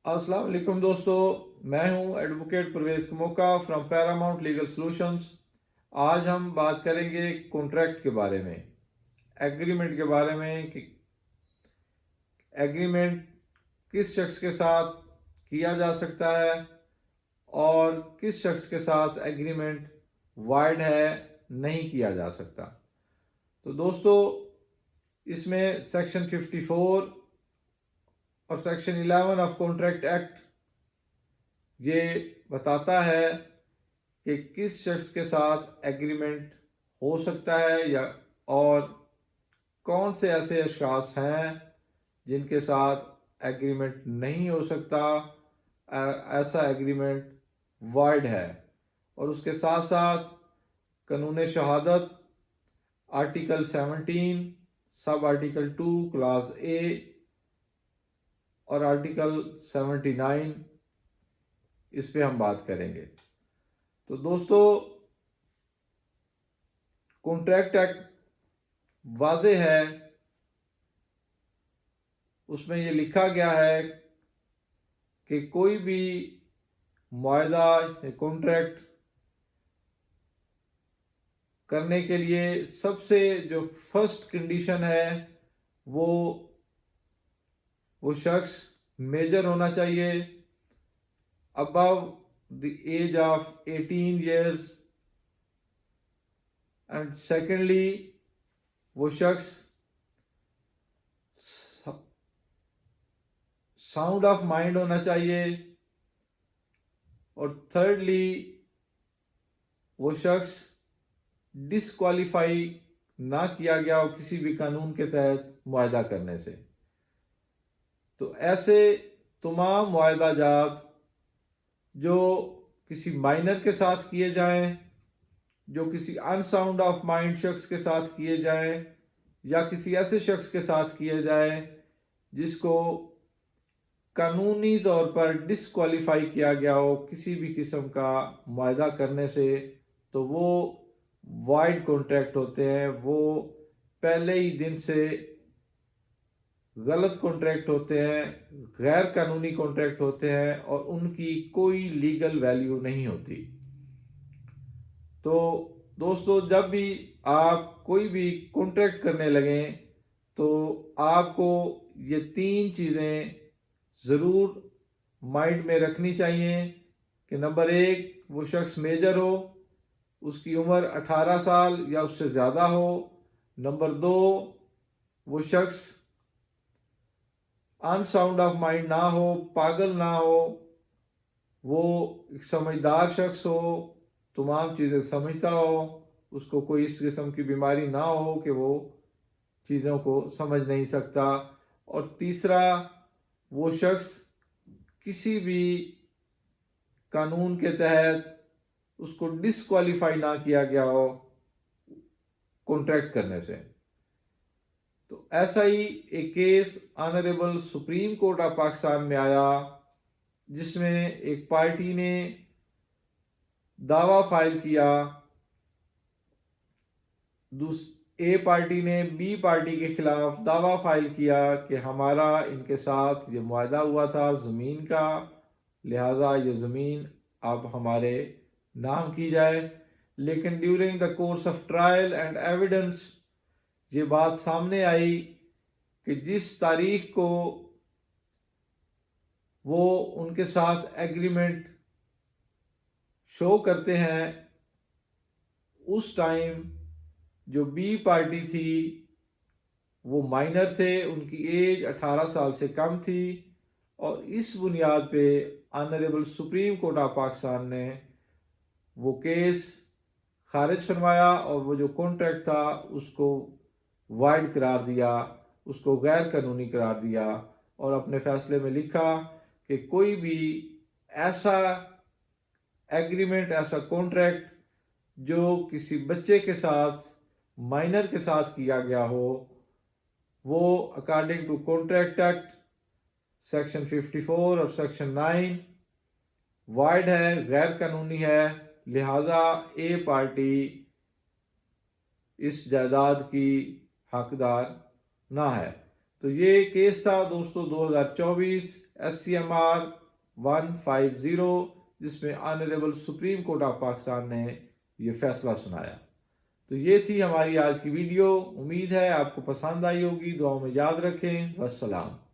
अस्सलाम वालेकुम दोस्तों, मैं हूं advocate Parvez Kamoka from Paramount legal solutions. आज हम बात करेंगे कॉन्ट्रैक्ट के बारे में, एग्रीमेंट के बारे में कि एग्रीमेंट किस शख्स के साथ किया जा सकता है और किस शख्स के साथ एग्रीमेंट वाइड है, नहीं किया जा सकता। तो दोस्तों, इसमें सेक्शन 54 और सेक्शन 11 ऑफ कॉन्ट्रैक्ट एक्ट ये बताता है कि किस शख्स के साथ एग्रीमेंट हो सकता है या और कौन से ऐसे अशखास हैं जिनके साथ एग्रीमेंट नहीं हो सकता, ऐसा एग्रीमेंट वाइड है। और उसके साथ साथ कानून शहादत आर्टिकल 17 सब आर्टिकल 2 क्लास ए और आर्टिकल 79 इस पे हम बात करेंगे। तो दोस्तों, कॉन्ट्रैक्ट एक्ट वाज़े है, उसमें ये लिखा गया है कि कोई भी मुआहदा या कॉन्ट्रैक्ट करने के लिए सबसे जो फर्स्ट कंडीशन है वो शख्स मेजर होना चाहिए, above the age of 18 years, and secondly वो शख्स साउंड ऑफ माइंड होना चाहिए, और थर्डली वो शख्स डिसक्वालीफाई ना किया गया हो किसी भी कानून के तहत मुआहदा करने से। तो ऐसे तमाम मुआहदा जात जो किसी माइनर के साथ किए जाएं, जो किसी अनसाउंड ऑफ माइंड शख्स के साथ किए जाएं, या किसी ऐसे शख्स के साथ किए जाएं जिसको कानूनी तौर पर डिसक्वालीफाई किया गया हो किसी भी किस्म का मुआहदा करने से, तो वो वाइड कॉन्ट्रैक्ट होते हैं। वो पहले ही दिन से गलत कॉन्ट्रैक्ट होते हैं, गैर कानूनी कॉन्ट्रैक्ट होते हैं और उनकी कोई लीगल वैल्यू नहीं होती। तो दोस्तों, जब भी आप कोई भी कॉन्ट्रैक्ट करने लगें तो आपको ये 3 चीज़ें ज़रूर माइंड में रखनी चाहिए कि नंबर 1, वो शख्स मेजर हो, उसकी उम्र 18 साल या उससे ज़्यादा हो। नंबर 2, वो शख्स अनसाउंड ऑफ माइंड ना हो, पागल ना हो, वो एक समझदार शख्स हो, तमाम चीज़ें समझता हो, उसको कोई इस किस्म की बीमारी ना हो कि वो चीज़ों को समझ नहीं सकता। और तीसरा, वो शख्स किसी भी कानून के तहत उसको डिसक्वालीफाई ना किया गया हो कॉन्ट्रैक्ट करने से। तो ऐसा ही एक case honourable supreme court of Pakistan में आया, जिसमें एक पार्टी ने दावा फाइल किया, ए पार्टी ने बी पार्टी के खिलाफ दावा फाइल किया कि हमारा इनके साथ ये मुआहदा हुआ था ज़मीन का, लिहाजा ये ज़मीन अब हमारे नाम की जाए। लेकिन during the course of trial and evidence ये बात सामने आई कि जिस तारीख को वो उनके साथ एग्रीमेंट शो करते हैं, उस टाइम जो बी पार्टी थी वो माइनर थे, उनकी एज 18 साल से कम थी। और इस बुनियाद पे honourable supreme court of Pakistan ने वो केस खारिज फरमाया और वो जो कॉन्ट्रैक्ट था उसको वाइड करार दिया, उसको गैर कानूनी करार दिया, और अपने फैसले में लिखा कि कोई भी ऐसा एग्रीमेंट, ऐसा कॉन्ट्रैक्ट जो किसी बच्चे के साथ, माइनर के साथ किया गया हो, वो according to contract act section 54 और सेक्शन 9 वाइड है, गैर कानूनी है। लिहाजा ए पार्टी इस जायदाद की हकदार ना है। तो ये केस था दोस्तों 2024 SCMR 150, جس میں honourable supreme court of Pakistan نے یہ فیصلہ سنایا۔ تو یہ تھی ہماری آج کی ویڈیو، امید ہے آپ کو پسند آئی ہوگی، دعاؤں میں یاد رکھیں، والسلام۔